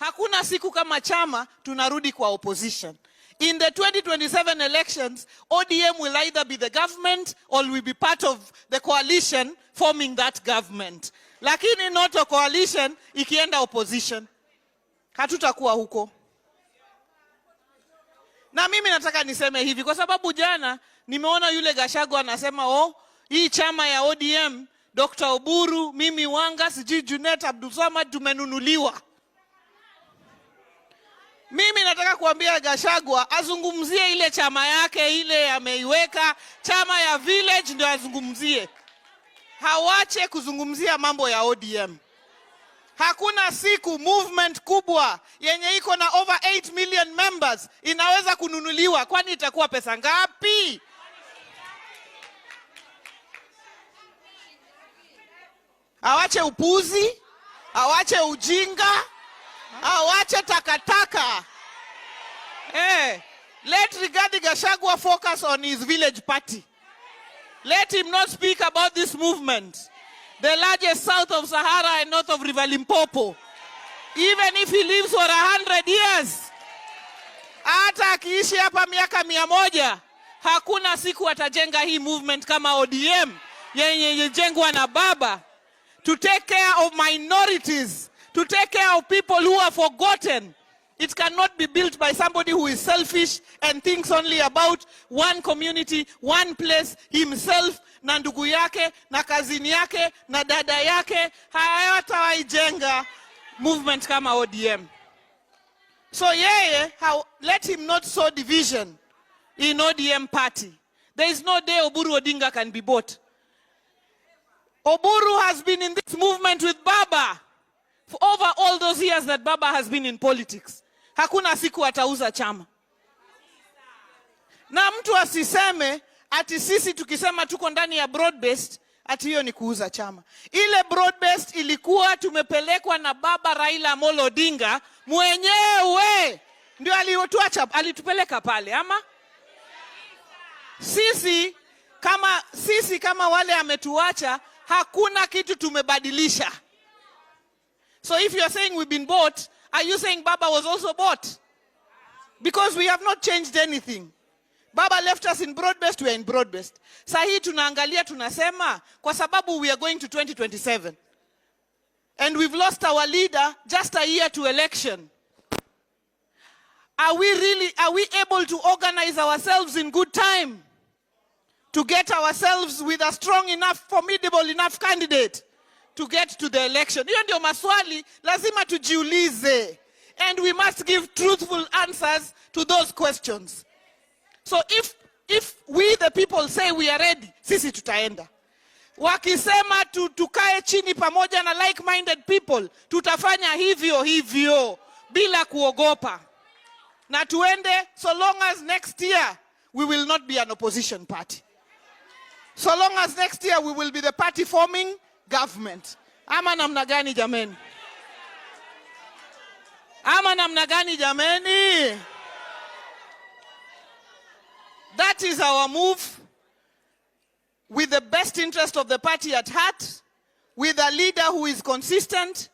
Hakuna siku kama chama tunarudi kwa opposition. In the 2027 elections, ODM will either be the government or will be part of the coalition forming that government. Lakini not a coalition ikienda opposition. Hatutakuwa huko. Na mimi nataka niseme hivi kwa sababu jana nimeona yule Gachagua anasema hii chama ya ODM, Dr. Oburu, mimi Wanga, sijui Junet Abdulswamad tumenunuliwa. Mimi nataka kuambia Gachagua azungumzie ile chama yake ile ameiweka, chama ya village ndio azungumzie. Hawache kuzungumzia mambo ya ODM. Hakuna siku movement kubwa yenye iko na over 8 million members inaweza kununuliwa. Kwani itakuwa pesa ngapi? Awache upuzi, awache ujinga, awache takataka. Let Rigathi Gachagua focus on his village party. Let him not speak about this movement, the largest south of Sahara and north of River Limpopo. Even if he lives for 100 years, hata akiishi hapa miaka 100, hakuna siku atajenga hii movement kama ODM yenye jengwa na baba, to take care of minorities, to take care of people who are forgotten. It cannot be built by somebody who is selfish and thinks only about one community, one place, himself, na ndugu yake, na kazini yake, na dada yake. Hayatawaijenga movement kama ODM. So let him not sow division in ODM party. There is no day Oburu Odinga can be bought. Oburu has been in this movement with Baba for over all those years that Baba has been in politics. Hakuna siku atauza chama. Na mtu asiseme ati sisi tukisema tuko ndani ya broad-based ati hiyo ni kuuza chama. Ile broad-based ilikuwa tumepelekwa na Baba Raila Amolo Odinga mwenyewe. Ndio alitupeleka pale ama? Sisi kama wale ametuacha, hakuna kitu tumebadilisha. So if you are saying we've been bought, are you saying Baba was also bought? Because we have not changed anything. Baba left us in broad-based, we are in broad-based. Sahi tunaangalia tunasema, kwa sababu we are going to 2027. And we've lost our leader just a year to election. Are we able to organize ourselves in good time to get ourselves with a strong enough, formidable enough candidate to get to the election? Hiyo ndio maswali lazima tujiulize, and we must give truthful answers to those questions. So if we the people say we are ready, sisi tutaenda. Wakisema tukae chini pamoja na like-minded people, tutafanya hivyo bila kuogopa. Na tuende, so long as next year we will not be an opposition party. So long as next year we will be the party forming government. Ama namna gani jameni? Ama namna gani jameni? That is our move, with the best interest of the party at heart, with a leader who is consistent,